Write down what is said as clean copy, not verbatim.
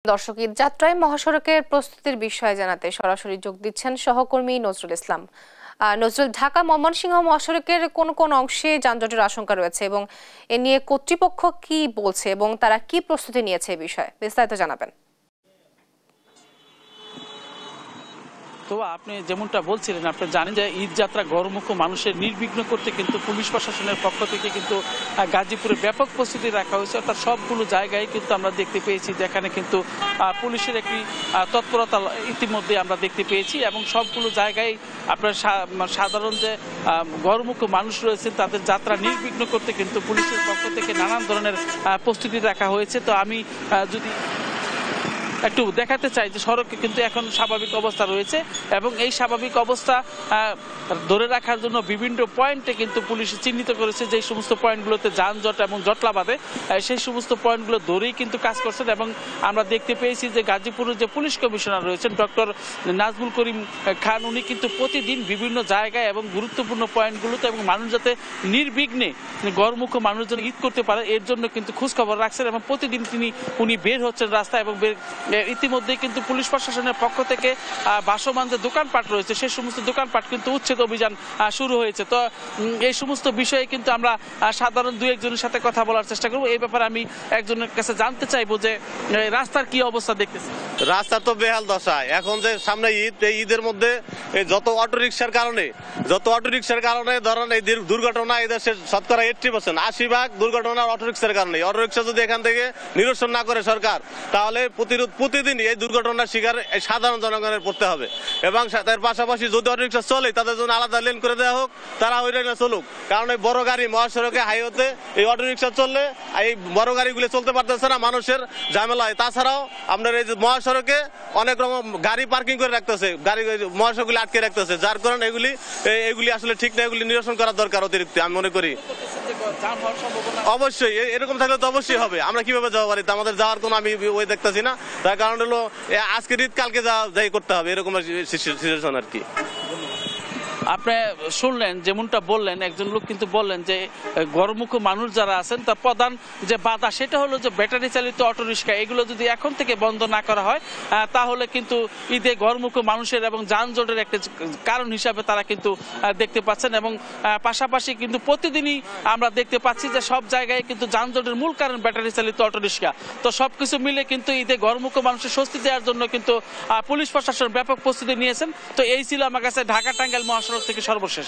দর্শক, ঈদ যাত্রায় মহাসড়কের প্রস্তুতির বিষয়ে জানাতে সরাসরি যোগ দিচ্ছেন সহকর্মী নজরুল ইসলাম। নজরুল, ঢাকা ময়মনসিংহ মহাসড়কের কোন কোন অংশে যানজটের আশঙ্কা রয়েছে এবং এ নিয়ে কর্তৃপক্ষ কি বলছে এবং তারা কি প্রস্তুতি নিয়েছে এই বিষয়ে বিস্তারিত জানাবেন। তো আপনি যেমনটা বলছিলেন, আপনি জানেন যে ঈদ যাত্রা গরমুখ মানুষের নির্বিঘ্ন করতে কিন্তু পুলিশ প্রশাসনের পক্ষ থেকে কিন্তু গাজীপুরে ব্যাপক প্রস্তুতি রাখা হয়েছে। অর্থাৎ সবগুলো জায়গায় কিন্তু আমরা দেখতে পেয়েছি যেখানে কিন্তু পুলিশের একটি তৎপরতা ইতিমধ্যে আমরা দেখতে পেয়েছি এবং সবগুলো জায়গায় আপনার সাধারণ যে গরমুখ মানুষ রয়েছেন তাদের যাত্রা নির্বিঘ্ন করতে কিন্তু পুলিশের পক্ষ থেকে নানান ধরনের প্রস্তুতি রাখা হয়েছে। তো আমি যদি একটু দেখাতে চাই যে সড়কে কিন্তু এখন স্বাভাবিক অবস্থা রয়েছে এবং এই স্বাভাবিক অবস্থা ধরে রাখার জন্য বিভিন্ন পয়েন্টে কিন্তু পুলিশ চিহ্নিত করেছে যে সমস্ত পয়েন্টগুলোতে যানজট এবং জটলা বাঁধে সেই সমস্ত পয়েন্টগুলো ধরেই কিন্তু কাজ করছেন। এবং আমরা দেখতে পেয়েছি যে গাজীপুরের যে পুলিশ কমিশনার রয়েছেন ডক্টর নাজমুল করিম খান, উনি কিন্তু প্রতিদিন বিভিন্ন জায়গায় এবং গুরুত্বপূর্ণ পয়েন্টগুলোতে এবং মানুষ যাতে নির্বিঘ্নে গরমুখ মানুষজন ঈদ করতে পারে এর জন্য কিন্তু খোঁজখবর রাখছেন এবং প্রতিদিন উনি বের হচ্ছেন রাস্তায় এবং ইতিমধ্যে কিন্তু পুলিশ প্রশাসনের পক্ষ থেকে ভাসমান যে দোকানপাট রয়েছে সেই সমস্ত দোকানপাট কিন্তু উচ্ছেদ অভিযান শুরু হয়েছে। তো এই সমস্ত বিষয়ে কিন্তু আমরা সাধারণ দু একজনের সাথে কথা বলার চেষ্টা করবো। এই ব্যাপারে আমি একজনের কাছে জানতে চাইবো যে রাস্তার কি অবস্থা দেখতেছে। রাস্তা তো বেহাল দশা। এখন যে সামনে ঈদ, এই ঈদের মধ্যে যত অটোরিকশার কারণে ধরেন এই দুর্ঘটনা এই দেশের শতকরা 80%, 80% দুর্ঘটনা অটোরিকশার কারণে। অটোরিকশা যদি এখান থেকে নিরসন না করে সরকার, তাহলে প্রতিদিন এই দুর্ঘটনার শিকার সাধারণ জনগণের পড়তে হবে। এবং তার পাশাপাশি যদি অটোরিকশা চলে তাদের জন্য আলাদা লেন করে দেওয়া হোক, তারা ওই লেনে চলুক। কারণ এই বড় গাড়ি মহাসড়কে হাইওয়েতে এই অটোরিকশা চললে এই বড় গাড়িগুলো চলতে পারতেছে না, মানুষের ঝামেলা হয়। তাছাড়াও আপনার এই যে মহাসড়কে অনেক রকম গাড়ি পার্কিং করে রাখতেছে, মহাসড়কগুলি আটকে রাখতেছে, যার কারণে এগুলি আসলে ঠিক না। এগুলি নিরসন করা দরকার অতিরিক্ত আমি মনে করি। অবশ্যই এরকম থাকলে তো অবশ্যই হবে। আমরা কিভাবে যাবো বাড়িতে? আমাদের যাওয়ার কোনো আমি ওই দেখতেছি না। তার কারণ হলো আজকের ঈদ কালকে যাই করতে হবে, এরকম সিচুয়েশন আর কি। আপনি শুনলেন যেমনটা বললেন, একজন লোক কিন্তু বললেন যে গরমুখ মানুষ যারা আছেন তার প্রধান যে বাধা সেটা হলো যে ব্যাটারি চালিত অটোরিক্সা, এগুলো যদি এখন থেকে বন্ধ না করা হয় তাহলে কিন্তু ঈদে গরমুখ মানুষের এবং যানজটের একটা কারণ হিসাবে তারা কিন্তু দেখতে পাচ্ছেন। এবং পাশাপাশি কিন্তু প্রতিদিনই আমরা দেখতে পাচ্ছি যে সব জায়গায় কিন্তু যানজটের মূল কারণ ব্যাটারি চালিত অটোরিক্সা। তো সবকিছু মিলে কিন্তু ঈদে গরমুখ মানুষের স্বস্তি দেওয়ার জন্য কিন্তু পুলিশ প্রশাসন ব্যাপক প্রস্তুতি নিয়েছেন। তো এই ছিল আমার কাছে ঢাকা টাঙ্গাইল মহাসড়ক থেকে সর্বশেষ।